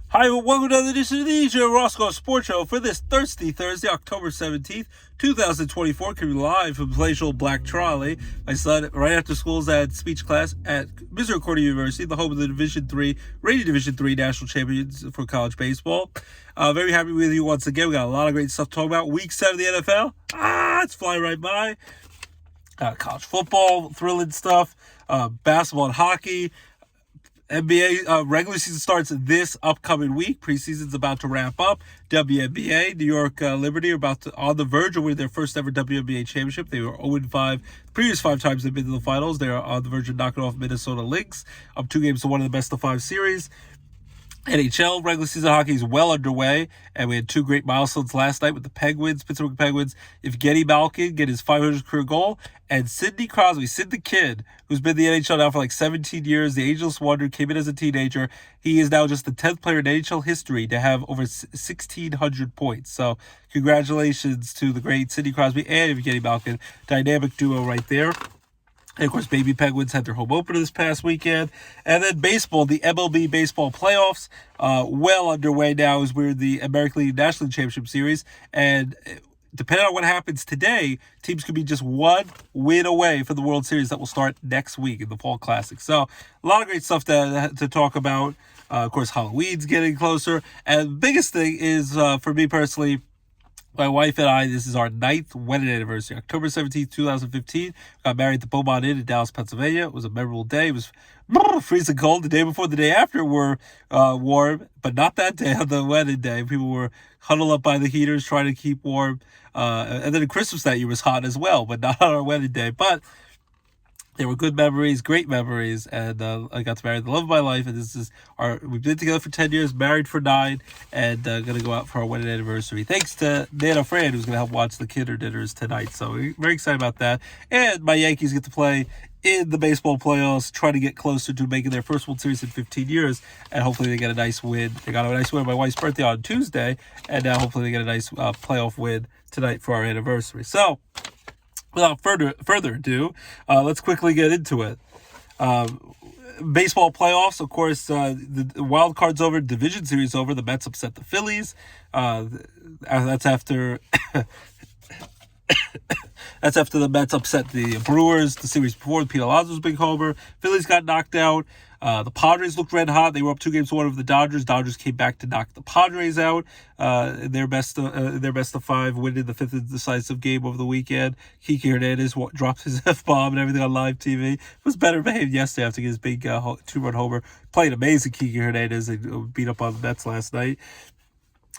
Hi, welcome to another edition of the DJ Roscoe Sports Show for this Thursday, October 17th, 2024. Coming live from Palatial Black Trolley. My son, right after school, is at speech class at Misericordia University, the home of the reigning Division III national champions for college baseball. Very happy with you once again. We got a lot of great stuff to talk about. Week 7 of the NFL. It's flying right by. College football, thrilling stuff. Basketball and hockey. NBA regular season starts this upcoming week. Preseason's about to wrap up. WNBA, New York Liberty are on the verge of winning their first ever WNBA championship. They were 0-5 the previous 5 times they've been to the finals. They are on the verge of knocking off Minnesota Lynx, up 2 games to 1 in the best of 5 series. NHL regular season hockey is well underway, and we had 2 great milestones last night with the Pittsburgh Penguins. Evgeny Malkin get his 500th career goal, and Sidney Crosby, Sid the Kid, who's been in the NHL now for like 17 years, the ageless wonder, came in as a teenager. He is now just the 10th player in NHL history to have over 1,600 points. So congratulations to the great Sidney Crosby and Evgeny Malkin. Dynamic duo right there. And, of course, Baby Penguins had their home opener this past weekend. And then baseball, the MLB baseball playoffs, well underway now as we're in the American League National League Championship Series. And depending on what happens today, teams could be just 1 win away from the World Series that will start next week in the Fall Classic. So a lot of great stuff to talk about. Of course, Halloween's getting closer. And the biggest thing is, for me personally, my wife and I, this is our 9th wedding anniversary. October 17th, 2015. Got married at the Beaumont Inn in Dallas, Pennsylvania. It was a memorable day. It was freezing cold. The day before, the day after were warm, but not that day on the wedding day. People were huddled up by the heaters trying to keep warm. And then Christmas that year was hot as well, but not on our wedding day. But there were good memories, great memories, and I got to marry the love of my life, and we've been together for 10 years, married for 9, and going to go out for our wedding anniversary. Thanks to Nana Fran, who's going to help watch the kidder dinners tonight, so we're very excited about that. And my Yankees get to play in the baseball playoffs, trying to get closer to making their first World Series in 15 years, and hopefully they get a nice win. They got a nice win on my wife's birthday on Tuesday, and now hopefully they get a nice playoff win tonight for our anniversary. So, without further ado, let's quickly get into it. Baseball playoffs, of course, the wild card's over, division series over. The Mets upset the Phillies. That's after the Mets upset the Brewers the series before. Pete Alonso's big homer. Phillies got knocked out. The Padres looked red hot. They were up 2 games to 1 over the Dodgers. Dodgers came back to knock the Padres out. Their best of 5, winning the 5th decisive game over the weekend. Kiki Hernandez dropped his F-bomb and everything on live TV. It was better behaved yesterday after his big 2-run homer. Played amazing, Kiki Hernandez. They beat up on the Mets last night.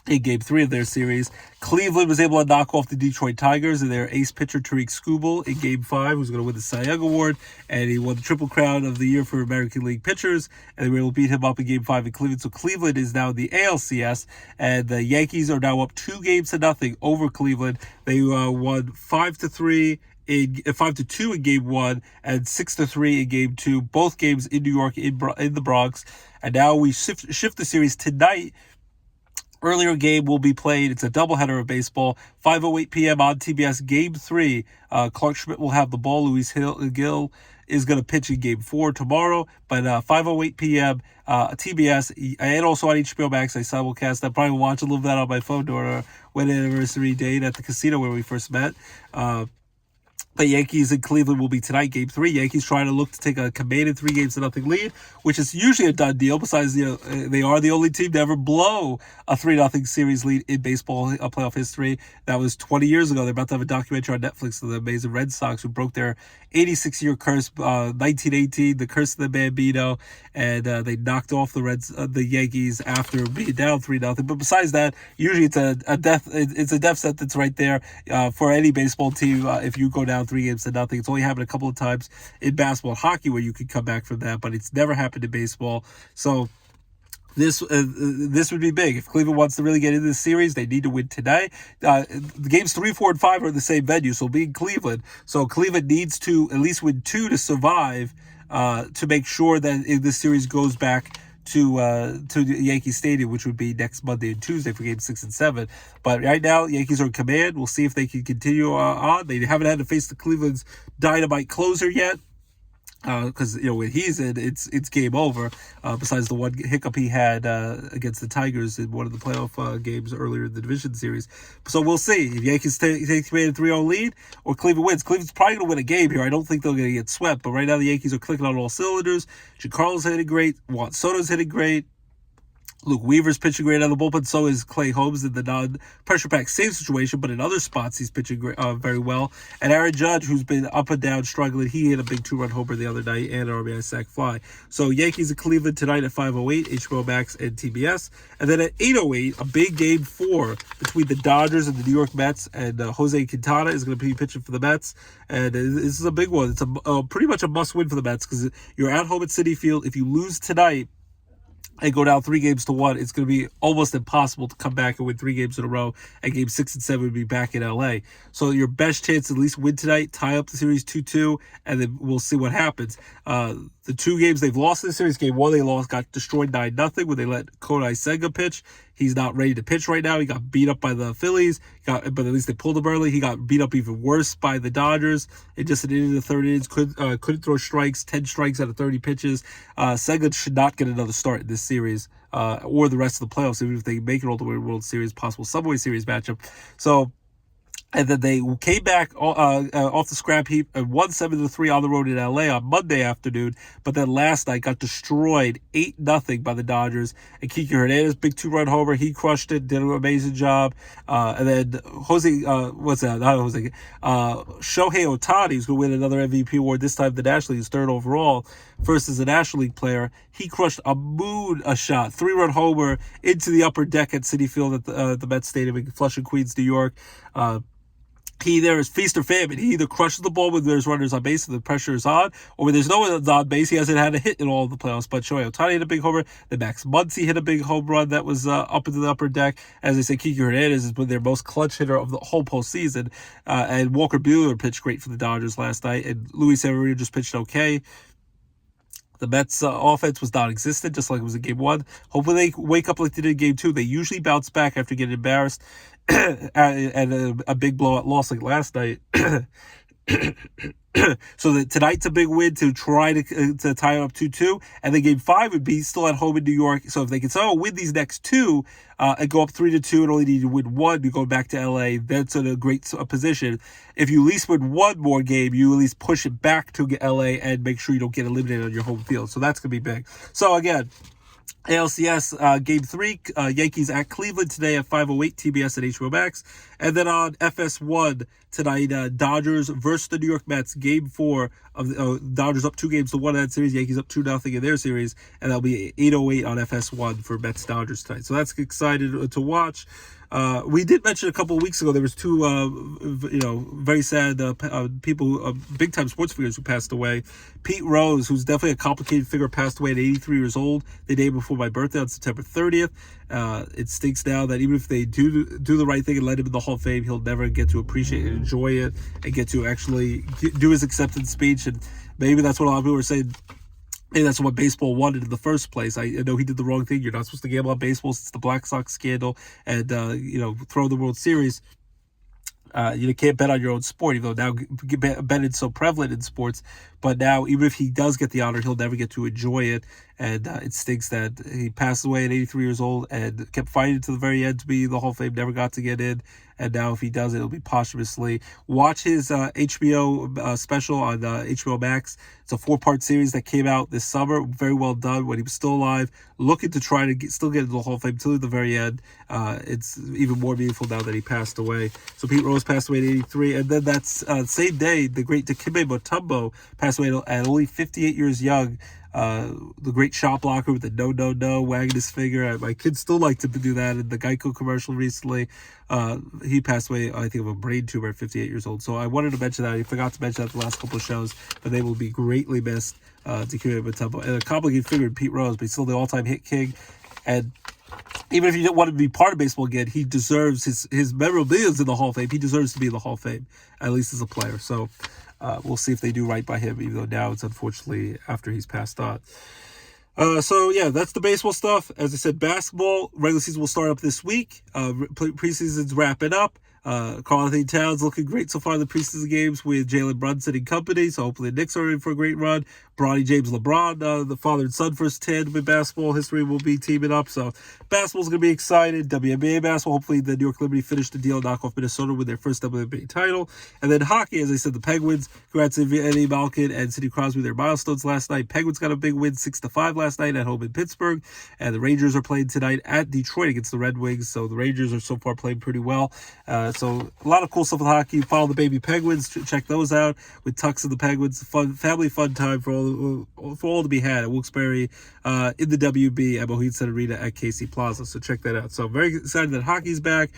In Game 3 of their series, Cleveland was able to knock off the Detroit Tigers and their ace pitcher Tariq Skubal in Game 5, who's going to win the Cy Young Award, and he won the Triple Crown of the year for American League pitchers, and they were able to beat him up in Game 5 in Cleveland. So Cleveland is now in the ALCS, and the Yankees are now up 2 games to nothing over Cleveland. They won 5-2 in Game 1 and 6-3 in Game 2, both games in New York, in the Bronx. And now we shift the series tonight. Earlier game will be played. It's a doubleheader of baseball. 5:08 p.m. on TBS. Game 3. Clark Schmidt will have the ball. Luis Gil is going to pitch in Game 4 tomorrow. But 5:08 p.m. TBS and also on HBO Max. I simulcast that. Probably watch a little of that on my phone during our wedding anniversary date at the casino where we first met. The Yankees in Cleveland will be tonight, Game 3. Yankees trying to look to take a commanding 3-0 lead, which is usually a done deal. Besides, they are the only team to ever blow a 3-0 series lead in baseball playoff history. That was 20 years ago. They're about to have a documentary on Netflix of the amazing Red Sox who broke their 86-year curse, 1918, the curse of the Bambino, and they knocked off the Yankees after being down 3-0. But besides that, usually it's a death sentence right there for any baseball team if you go down 3-0. It's only happened a couple of times in basketball and hockey where you can come back from that, but it's never happened in baseball. So this would be big. If Cleveland wants to really get into this series, they need to win today. The games 3, 4, and 5 are in the same venue, so being Cleveland. So Cleveland needs to at least win 2 to survive, to make sure that this series goes back to Yankee Stadium, which would be next Monday and Tuesday for Game 6 and 7. But right now, Yankees are in command. We'll see if they can continue on. They haven't had to face the Cleveland's dynamite closer yet. because when he's in, it's game over. Besides the one hiccup he had against the Tigers in one of the playoff games earlier in the division series. So we'll see if Yankees take a 3-0 lead or Cleveland wins. Cleveland's probably going to win a game here. I don't think they're going to get swept, but right now the Yankees are clicking on all cylinders. Giancarlo's hitting great. Juan Soto's hitting great. Luke Weaver's pitching great out of the bullpen. So is Clay Holmes in the non-pressure pack save situation, but in other spots he's pitching very well. And Aaron Judge, who's been up and down struggling, he hit a big 2-run homer the other night and an RBI sac fly. So Yankees at Cleveland tonight at 5:08, HBO Max and TBS. And then at 8:08, a big game 4 between the Dodgers and the New York Mets. And Jose Quintana is going to be pitching for the Mets. And this is a big one. It's pretty much a must-win for the Mets because you're at home at Citi Field. If you lose tonight and go down 3-1, it's going to be almost impossible to come back and win 3 games in a row. And game 6 and 7 would be back in LA. So your best chance to at least win tonight, tie up the series 2-2, and then we'll see what happens. The 2 games they've lost in the series, game 1 they lost, got destroyed 9-0 when they let Kodai Senga pitch. He's not ready to pitch right now. He got beat up by the Phillies, but at least they pulled him early. He got beat up even worse by the Dodgers. In just an inning of the 3rd innings, couldn't throw strikes, 10 strikes out of 30 pitches. Senga should not get another start in this series or the rest of the playoffs, even if they make it all the way to World Series, possible Subway Series matchup. So, and then they came back off the scrap heap and won 7-3 on the road in LA on Monday afternoon. But then last night got destroyed 8-0 by the Dodgers. And Kike Hernandez, big 2-run homer, he crushed it, did an amazing job. And then Shohei Ohtani, who's going to win another MVP award, this time the National League's 3rd overall, first as a National League player. He crushed a shot, 3-run homer into the upper deck at Citi Field at the Mets Stadium in Flushing, Queens, New York. He there is feast or famine. He either crushes the ball when there's runners on base and the pressure is on, or when there's no one on base, he hasn't had a hit in all of the playoffs. But Shohei Ohtani hit a big homer. Then Max Muncy hit a big home run that was up into the upper deck. As I said, Kike Hernandez has been their most clutch hitter of the whole postseason. And Walker Buehler pitched great for the Dodgers last night. And Luis Severino just pitched okay. The Mets' offense was non-existent, just like it was in Game 1. Hopefully they wake up like they did in Game 2. They usually bounce back after getting embarrassed and a big blowout loss like last night. So that tonight's a big win to try to tie it up 2-2, and then Game 5 would be still at home in New York. So if they can somehow win these next 2 and go up 3-2 and only need to win 1, you go back to LA. That's in a great position. If you at least win 1 more game, you at least push it back to LA and make sure you don't get eliminated on your home field. So that's gonna be big. So again, ALCS Game 3, Yankees at Cleveland today at 5:08, TBS and HBO Max. And then on FS1 tonight, Dodgers versus the New York Mets, Game 4 of the Dodgers up 2-1 in that series, Yankees up 2-0 in their series, and that'll be 8:08 on FS1 for Mets-Dodgers tonight. So that's excited to watch. We did mention a couple of weeks ago there was 2 very sad people, big time sports figures who passed away. Pete Rose, who's definitely a complicated figure, passed away at 83 years old the day before my birthday on September 30th. It stinks now that even if they do the right thing and let him in the Hall of Fame, he'll never get to appreciate and enjoy it and get to actually do his acceptance speech. And maybe that's what a lot of people are saying. Maybe that's what baseball wanted in the first place. I know he did the wrong thing. You're not supposed to gamble on baseball since the Black Sox scandal and, throw the World Series. You can't bet on your own sport, even though now betting is so prevalent in sports. But now, even if he does get the honor, he'll never get to enjoy it. And it stinks that he passed away at 83 years old and kept fighting to the very end to be in the Hall of Fame, never got to get in. And now if he does it, it'll be posthumously. Watch his HBO special on HBO Max. It's a 4-part series that came out this summer. Very well done when he was still alive. Looking to try to still get into the Hall of Fame until the very end. It's even more meaningful now that he passed away. So Pete Rose passed away at 83. And then that's same day, the great Dikembe Mutombo passed away at only 58 years young. The great shot blocker with the no, wagging his finger. My kids still like to do that in the Geico commercial recently. He passed away, I think, of a brain tumor at 58 years old. So I wanted to mention that. I forgot to mention that the last couple of shows, but they will be greatly missed, Dikembe Mutombo. And a complicated figure in Pete Rose, but he's still the all-time hit king. And even if you don't want to be part of baseball again, he deserves his memorabilia is in the Hall of Fame. He deserves to be in the Hall of Fame, at least as a player. So we'll see if they do right by him, even though now it's unfortunately after he's passed on. So yeah, that's the baseball stuff. As I said, basketball regular season will start up this week. Preseason's wrapping up. Karl-Anthony Towns looking great so far in the preseason games with Jalen Brunson and company, so hopefully the Knicks are in for a great run. Bronny James LeBron, the father and son first tandem in basketball history, will be teaming up, so basketball's going to be excited. WNBA basketball, hopefully the New York Liberty finished the deal and knock off Minnesota with their first WNBA title. And then hockey, as I said, the Penguins, congrats to Eddie Malkin and Sidney Crosby, their milestones last night. Penguins got a big win, 6-5 last night at home in Pittsburgh, and the Rangers are playing tonight at Detroit against the Red Wings, so the Rangers are so far playing pretty well. So a lot of cool stuff with hockey. Follow the baby Penguins, check those out with Tux and the Penguins. Family fun time for all to be had at Wilkes-Barre in the WB at Mohegan Sun Arena at KC Plaza. So check that out. So I'm very excited that hockey's back.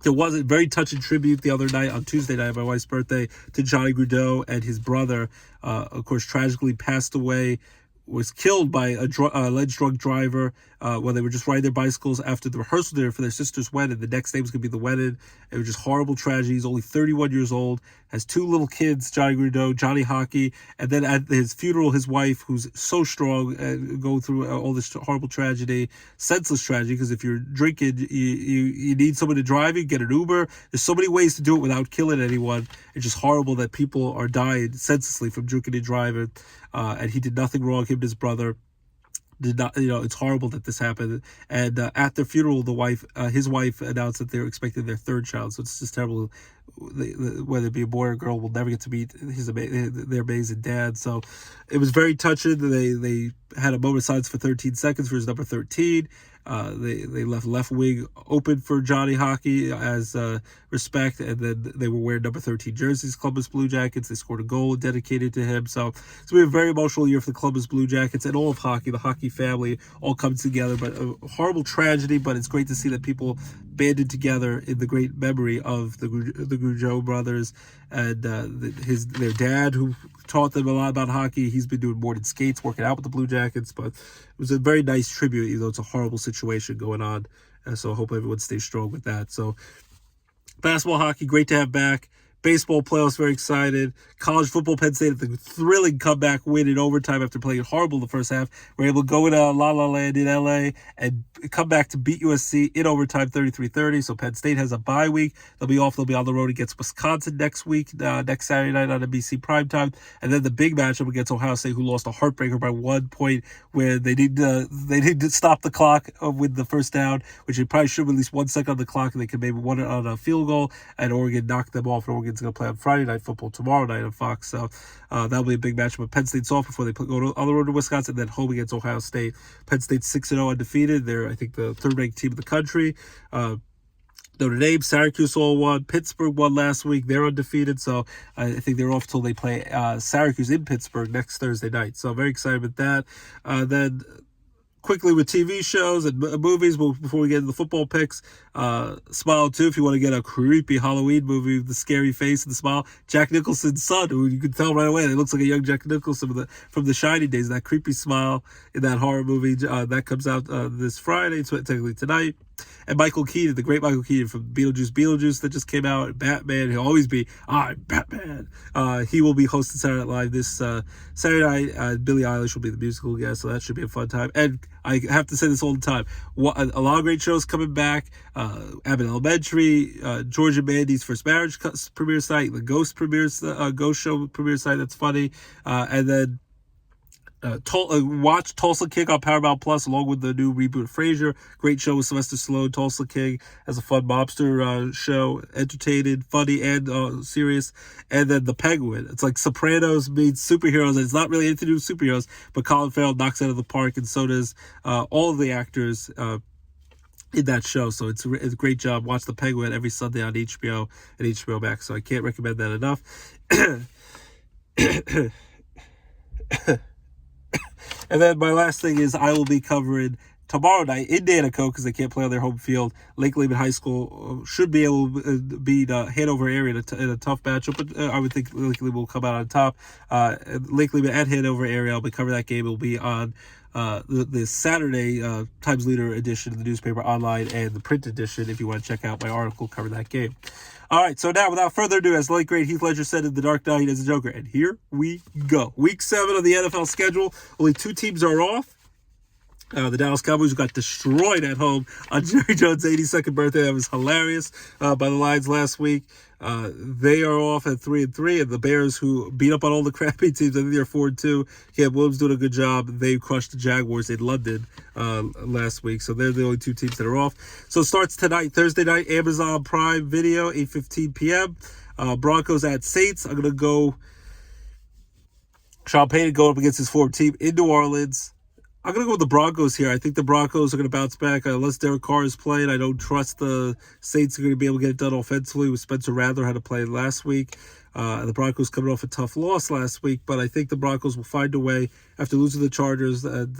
There was a very touching tribute the other night on Tuesday night, my wife's birthday, to Johnny Gaudreau and his brother. Of course, tragically passed away. Was killed by a alleged drunk driver when they were just riding their bicycles after the rehearsal dinner for their sister's wedding. The next day was going to be the wedding. It was just horrible tragedy. He's only 31 years old, has two little kids, Johnny Gaudreau, Johnny Hockey, and then at his funeral, his wife, who's so strong, going through all this horrible tragedy, senseless tragedy, because if you're drinking, you need someone to drive you, get an Uber. There's so many ways to do it without killing anyone. It's just horrible that people are dying senselessly from drinking and driving. And he did nothing wrong. Him and his brother did not. It's horrible that this happened. And at their funeral, his wife announced that they're expecting their third child. So it's just terrible. Whether it be a boy or a girl, will never get to meet their amazing dad. So it was very touching. They had a moment of silence for 13 seconds for his number 13. They left wing open for Johnny Hockey as respect, and then they were wearing number 13 jerseys, Columbus Blue Jackets. They scored a goal dedicated to him. So it's been a very emotional year for the Columbus Blue Jackets and all of hockey, the hockey family, all come together. But a horrible tragedy, but it's great to see that people banded together in the great memory of the Gaudreau brothers and their dad, who taught them a lot about hockey. He's been doing more than skates, working out with the Blue Jackets, but it was a very nice tribute, even though it's a horrible situation going on. So I hope everyone stays strong with that. So basketball, hockey, great to have back. Baseball playoffs, very excited. College football, Penn State, the thrilling comeback win in overtime after playing horrible the first half. We're able to go into La La Land in LA and come back to beat USC in overtime 33-30. So Penn State has a bye week. They'll be off. They'll be on the road against Wisconsin next week, next Saturday night on NBC primetime. And then the big matchup against Ohio State, who lost a heartbreaker by 1 point, where they need to stop the clock with the first down, which they probably should have at least 1 second on the clock, and they could maybe win it on a field goal, and Oregon knocked them off. Oregon's going to play on Friday Night Football tomorrow night on Fox. So that'll be a big matchup. But Penn State's off before they go on the road to Wisconsin, then home against Ohio State. Penn State's 6-0 undefeated. They're, I think, the third-ranked team in the country. Notre Dame, Syracuse all won. Pittsburgh won last week. They're undefeated. So I think they're off till they play Syracuse in Pittsburgh next Thursday night. So very excited with that. Then quickly with TV shows and movies, before we get into the football picks, Smile 2, if you want to get a creepy Halloween movie with the scary face and the smile. Jack Nicholson's son, who you can tell right away, it looks like a young Jack Nicholson from the Shining days, that creepy smile in that horror movie. That comes out this Friday, so technically tonight. And Michael Keaton, the great Michael Keaton from Beetlejuice that just came out, Batman, he'll always be, I'm Batman. He will be hosting Saturday Night Live this Saturday night. Billie Eilish will be the musical guest, so that should be a fun time. And I have to say this all the time, a lot of great shows coming back. Abbott Elementary, George and Mandy's First Marriage premiere site, the Ghost show premiere site, that's funny. And then watch Tulsa King on Paramount Plus along with the new reboot of Frasier. Great show with Sylvester Stallone. Tulsa King has a fun mobster show, entertaining, funny, and serious. And then The Penguin. It's like Sopranos meets superheroes, and it's not really anything to do with superheroes, but Colin Farrell knocks it out of the park, and so does all of the actors in that show. So it's a great job. Watch The Penguin every Sunday on HBO and HBO Max. So I can't recommend that enough. And then my last thing is I will be covering tomorrow night in Danico, because they can't play on their home field. Lake Lehman High School should be able to beat Hanover area in a tough matchup, but I would think Lake Lehman will come out on top. Lake Lehman at Hanover area, I'll be covering that game. It will be on the Saturday Times Leader edition of the newspaper online and the print edition if you want to check out my article covering that game. All right, so now without further ado, as the late great Heath Ledger said in The Dark Knight as a Joker, and here we go. Week 7 of the NFL schedule. Only 2 teams are off. The Dallas Cowboys, who got destroyed at home on Jerry Jones' 82nd birthday. That was hilarious by the Lions last week. They are off at 3-3, and the Bears, who beat up on all the crappy teams, I think they're 4-2. Cam Williams doing a good job. They crushed the Jaguars in London last week, so they're the only two teams that are off. So it starts tonight, Thursday night, Amazon Prime Video, 8:15 p.m. Broncos at Saints. I'm going to go Sean Payton going up against his former team in New Orleans. I'm going to go with the Broncos here. I think the Broncos are going to bounce back. Unless Derek Carr is playing, I don't trust the Saints are going to be able to get it done offensively with Spencer Rattler had to play last week. The Broncos coming off a tough loss last week, but I think the Broncos will find a way after losing the Chargers. And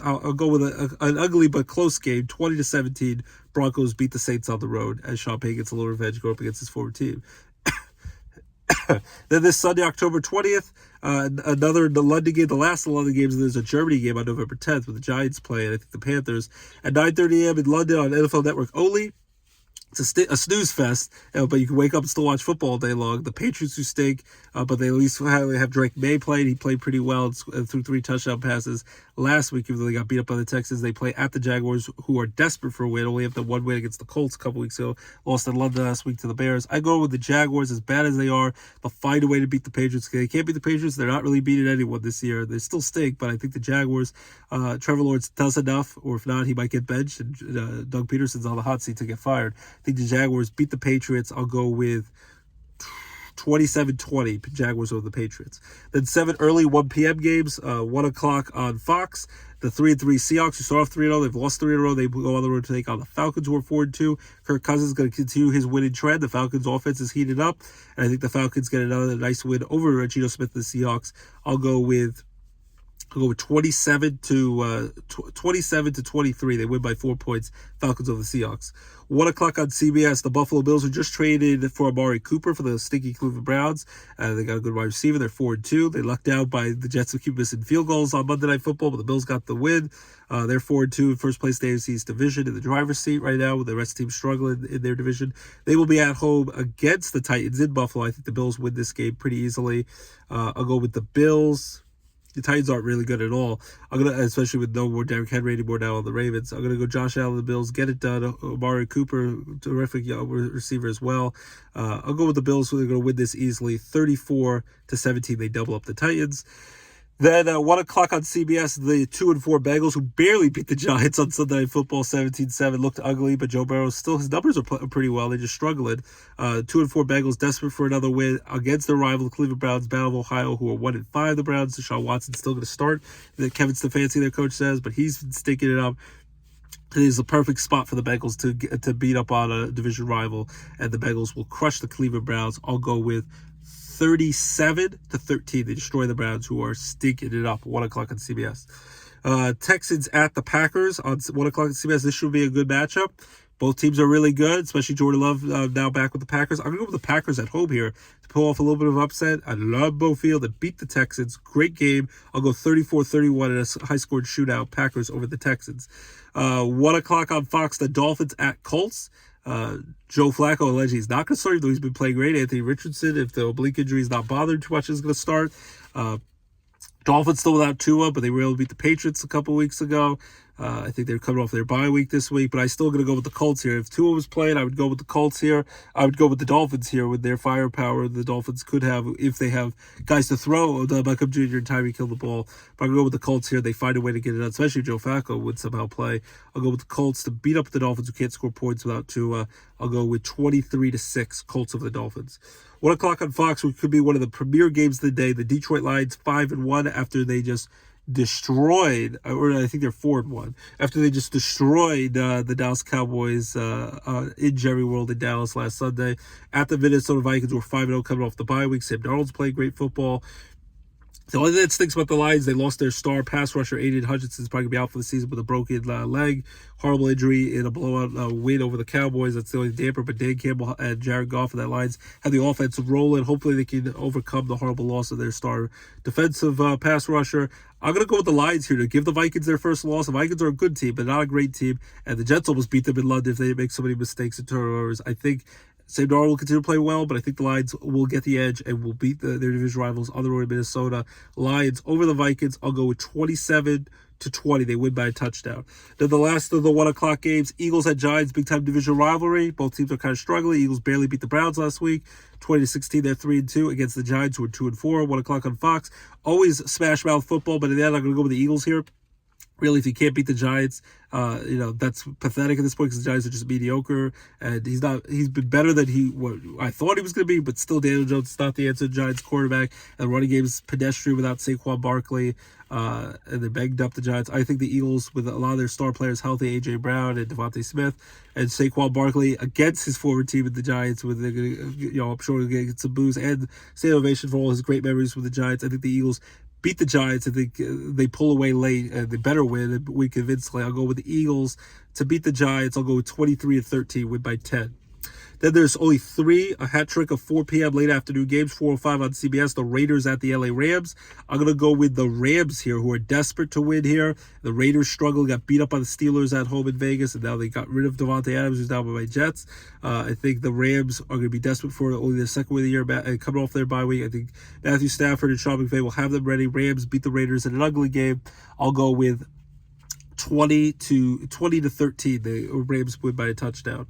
I'll go with an ugly but close game, 20-17. Broncos beat the Saints on the road as Sean Payton gets a little revenge going up against his former team. Then this Sunday, October 20th, the London game, the last of the London games, there's a Germany game on November 10th with the Giants playing, I think the Panthers, at 9:30 a.m. in London on NFL Network only. It's a snooze fest, but you can wake up and still watch football all day long. The Patriots who stink, but they at least have Drake May played. He played pretty well and threw 3 touchdown passes last week, even though they got beat up by the Texans. They play at the Jaguars, who are desperate for a win. Only have the one win against the Colts a couple weeks ago. Lost in London last week to the Bears. I go with the Jaguars, as bad as they are, but find a way to beat the Patriots. They can't beat the Patriots. They're not really beating anyone this year. They still stink, but I think the Jaguars, Trevor Lawrence does enough, or if not, he might get benched, and Doug Peterson's on the hot seat to get fired. I think the Jaguars beat the Patriots. I'll go with 27-20, Jaguars over the Patriots. Then 7 early 1 p.m. games, 1 o'clock on Fox. The 3-3 Seahawks, who start off 3-0, they've lost 3 in a row. They go on the road to take on the Falcons, who are 4-2. Kirk Cousins is going to continue his winning trend. The Falcons' offense is heated up, and I think the Falcons get another nice win over Geno Smith and the Seahawks. I'll go with 27 to 23. They win by 4 points. Falcons over the Seahawks. 1 o'clock on CBS. The Buffalo Bills, who just traded for Amari Cooper for the stinky Cleveland Browns. They got a good wide receiver. They're 4-2. They lucked out by the Jets who keep missing field goals on Monday Night Football, but the Bills got the win. They're 4-2 in first place in the AFC's division in the driver's seat right now, with the rest of the team struggling in their division. They will be at home against the Titans in Buffalo. I think the Bills win this game pretty easily. I'll go with the Bills. The Titans aren't really good at all. Especially with no more Derrick Henry anymore now on the Ravens. I'm gonna go Josh Allen, the Bills, get it done. Amari Cooper, terrific receiver as well. I'll go with the Bills. They're gonna win this easily, 34-17. They double up the Titans. Then 1 o'clock on CBS, the 2-4 Bengals, who barely beat the Giants on Sunday Night Football, 17-7, looked ugly, but Joe Burrow still, his numbers are pretty well. They're just struggling. 2-4 Bengals, desperate for another win against their rival, the Cleveland Browns, Battle of Ohio, who are 1-5. The Browns, Deshaun Watson's still going to start. Kevin Stefanski, their coach, says, but he's been stinking it up. It is the perfect spot for the Bengals to beat up on a division rival, and the Bengals will crush the Cleveland Browns. I'll go with 37-13. They destroy the Browns, who are stinking it up. 1 o'clock on CBS. Texans at the Packers on 1 o'clock on CBS. This should be a good matchup. Both teams are really good, especially Jordan Love now back with the Packers. I'm going to go with the Packers at home here to pull off a little bit of upset. I love Bo Field to beat the Texans. Great game. I'll go 34-31 in a high-scored shootout. Packers over the Texans. 1 o'clock on Fox, the Dolphins at Colts. Joe Flacco allegedly he's not going to start, though he's been playing great. Anthony Richardson, if the oblique injury is not bothering too much, is going to start. Dolphins still without Tua, but they were able to beat the Patriots a couple weeks ago. I think they're coming off their bye week this week, but I'm still going to go with the Colts here. If Tua was playing, I would go with the Colts here. I would go with the Dolphins here with their firepower. The Dolphins could have, if they have guys to throw, Beckham Jr. and Tyreek kill the ball. But I'm going to go with the Colts here. They find a way to get it done, especially if Joe Flacco would somehow play. I'll go with the Colts to beat up the Dolphins who can't score points without Tua. I'll go with 23-6, Colts over the Dolphins. 1 o'clock on Fox, which could be one of the premier games of the day. The Detroit Lions 5-1 after they just destroyed, or I think they're 4-1, after they just destroyed the Dallas Cowboys in Jerry World in Dallas last Sunday. At the Minnesota Vikings, who were 5-0 coming off the bye week. Sam Darnold's playing great football. The only thing that stinks about the Lions, they lost their star pass rusher, Aiden Hutchinson's probably going to be out for the season with a broken leg. Horrible injury in a blowout win over the Cowboys. That's the only damper, but Dan Campbell and Jared Goff and that Lions have the offense rolling. Hopefully they can overcome the horrible loss of their star defensive pass rusher. I'm going to go with the Lions here to give the Vikings their first loss. The Vikings are a good team, but not a great team. And the Jets almost beat them in London if they didn't make so many mistakes and turnovers. I think Sam Darnold will continue to play well, but I think the Lions will get the edge and will beat their division rivals on the road in Minnesota. Lions over the Vikings. I'll go with 27-24. to 20. They win by a touchdown. Then the last of the 1 o'clock games, Eagles at Giants, big time division rivalry. Both teams are kind of struggling. Eagles barely beat the Browns last week, 20-16. They're 3-2 against the Giants, who are 2-4. 1 o'clock on Fox. Always smash mouth football, but in the end, I'm going to go with the Eagles here. Really, if you can't beat the Giants, that's pathetic at this point because the Giants are just mediocre, and he's been better than what I thought he was going to be, but still Daniel Jones is not the answer. Giants quarterback, and the running game is pedestrian without Saquon Barkley, and they banged up the Giants. I think the Eagles, with a lot of their star players healthy, A.J. Brown and Devontae Smith, and Saquon Barkley against his former team at the Giants, with I'm sure he'll get some boos and standing ovation for all his great memories with the Giants. I think the Eagles beat the Giants. I think they pull away late, and they better win and win convincingly. I'll go with the Eagles to beat the Giants. I'll go with 23-13, win by 10. Then there's only a hat trick of 4 p.m. late afternoon games, 4:05 on CBS. The Raiders at the LA Rams. I'm going to go with the Rams here, who are desperate to win here. The Raiders struggled, got beat up by the Steelers at home in Vegas, and now they got rid of Devontae Adams, who's down by my Jets. I think the Rams are going to be desperate for only the second win of the year, and coming off their bye week. I think Matthew Stafford and Sean McVay will have them ready. Rams beat the Raiders in an ugly game. I'll go with 20-13. The Rams win by a touchdown.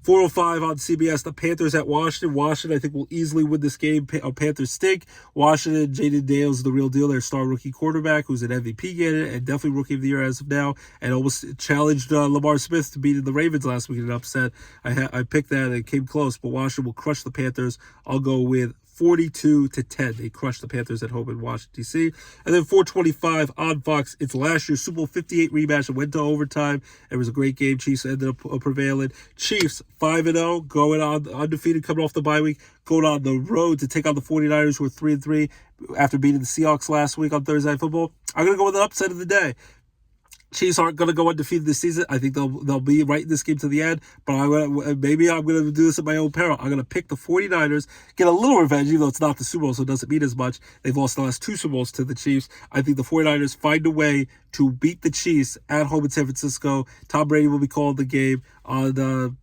4:05 on CBS, the Panthers at Washington. Washington, I think, will easily win this game. Panthers stink. Washington, Jaden Daniels is the real deal. Their star rookie quarterback, who's an MVP candidate and definitely rookie of the year as of now, and almost challenged Lamar Smith to beat the Ravens last week in an upset. I picked that and it came close, but Washington will crush the Panthers. I'll go with 42-10. They crushed the Panthers at home in Washington, D.C. And then 4:25 on Fox. It's last year's Super Bowl 58 rematch. It went to overtime. It was a great game. Chiefs ended up prevailing. Chiefs 5-0, going on undefeated, coming off the bye week, going on the road to take on the 49ers, who are 3-3 after beating the Seahawks last week on Thursday Night Football. I'm going to go with an upset of the day. Chiefs aren't going to go undefeated this season. I think they'll be right in this game to the end, but maybe I'm going to do this at my own peril. I'm going to pick the 49ers, get a little revenge, even though it's not the Super Bowl, so it doesn't mean as much. They've lost the last 2 Super Bowls to the Chiefs. I think the 49ers find a way to beat the Chiefs at home in San Francisco. Tom Brady will be calling the game on the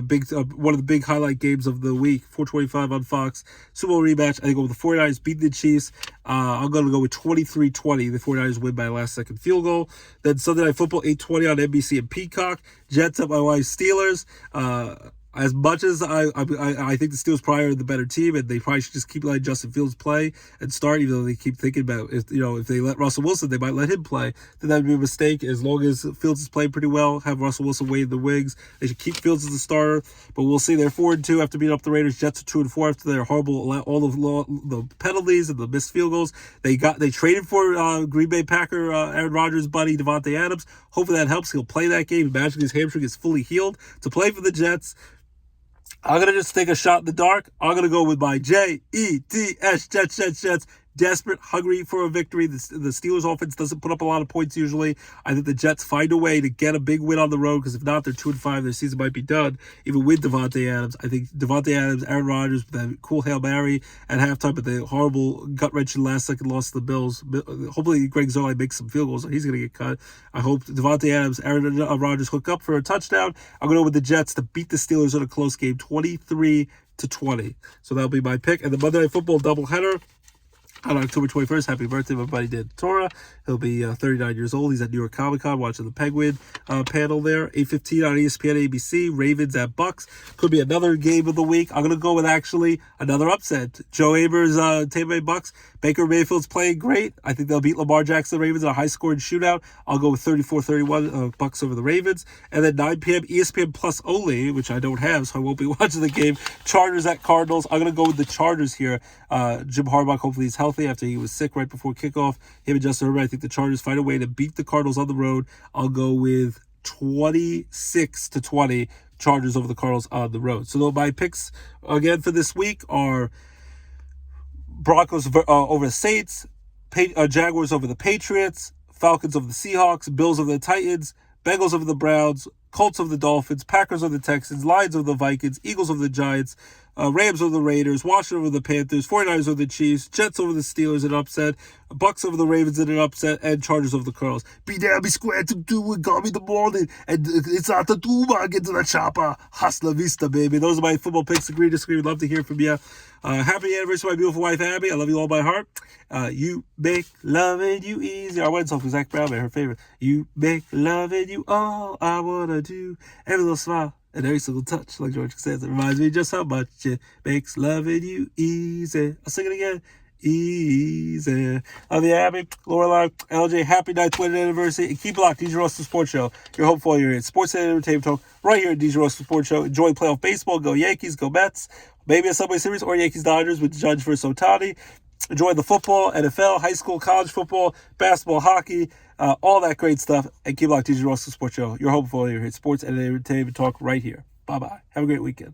big one of the big highlight games of the week, 4:25 on Fox. Super Bowl rematch. I think with the 49ers beat the Chiefs. I'm going to go with 23-20. The 49ers win by a last-second field goal. Then Sunday Night Football, 8:20 on NBC and Peacock. Jets at my wife's Steelers. As much as I think the Steelers probably are the better team, and they probably should just keep letting Justin Fields play and start, even though they keep thinking about if they let Russell Wilson, they might let him play. Then that would be a mistake. As long as Fields is playing pretty well, have Russell Wilson wait in the wings. They should keep Fields as the starter, but we'll see. They're 4-2 after beating up the Raiders. Jets are 2-4 after their horrible all of the penalties and the missed field goals. They traded for Green Bay Packer Aaron Rodgers' buddy Devontae Adams. Hopefully that helps. He'll play that game. Imagine his hamstring is fully healed to play for the Jets. I'm going to just take a shot in the dark. I'm going to go with my Jets, Jets. Desperate, hungry for a victory. The Steelers offense doesn't put up a lot of points usually. I think the Jets find a way to get a big win on the road, because if not, they're 2-5. Their season might be done, even with Devontae Adams. I think Devontae Adams, Aaron Rodgers, with that cool Hail Mary at halftime, but the horrible gut-wrenching last-second loss to the Bills. Hopefully, Greg Zuerlein makes some field goals, and he's going to get cut. I hope Devontae Adams, Aaron Rodgers hook up for a touchdown. I'm going to go with the Jets to beat the Steelers in a close game, 23-20. So that'll be my pick. And the Monday Night Football doubleheader on October 21st, happy birthday, my buddy Dan Torra. He'll be 39 years old. He's at New York Comic Con watching the Penguin panel there. 8:15 on ESPN ABC. Ravens at Bucks. Could be another game of the week. I'm going to go with actually another upset. Joe Abers, Tampa Bay Bucks. Baker Mayfield's playing great. I think they'll beat Lamar Jackson, the Ravens, in a high-scoring shootout. I'll go with 34-31 Bucks over the Ravens. And then 9 p.m. ESPN Plus only, which I don't have, so I won't be watching the game. Chargers at Cardinals. I'm going to go with the Chargers here. Jim Harbaugh, hopefully he's healthy after he was sick right before kickoff. Him and Justin Herbert, I think the Chargers find a way to beat the Cardinals on the road. I'll go with 26-20 Chargers over the Cardinals on the road. So my picks again for this week are Broncos over the Saints, Jaguars over the Patriots, Falcons over the Seahawks, Bills over the Titans, Bengals over the Browns, Colts over the Dolphins, Packers over the Texans, Lions over the Vikings, Eagles over the Giants, Rams over the Raiders, Washington over the Panthers, 49ers over the Chiefs, Jets over the Steelers in an upset, Bucks over the Ravens in an upset, and Chargers over the Colonels. Be there, be square to do it, got me the morning, and it's out the tuba, get to the chopper, hasta vista, baby. Those are my football picks. Agree, disagree, would love to hear from you. Happy anniversary to my beautiful wife, Abby. I love you all by heart. You make loving you easy. Our wedding song for Zach Brown, her favorite. You make loving you all I want to do. Every little smile and every single touch, like George says, it reminds me just how much it makes loving you easy. I'll sing it again. Easy. Love you, Abby, Lorelai, LJ. Happy 9th wedding anniversary. And keep it locked. DJ Roscoe Sports Show. Your hope for all your sports and entertainment talk right here at DJ Roscoe Sports Show. Enjoy playoff baseball. Go Yankees. Go Mets. Maybe a Subway Series or Yankees Dodgers with Judge versus Ohtani. Enjoy the football, NFL, high school, college football, basketball, hockey, all that great stuff. And keep it locked. DJ Roscoe Sports Show. Your hope for all your sports and entertainment talk right here. Bye-bye. Have a great weekend.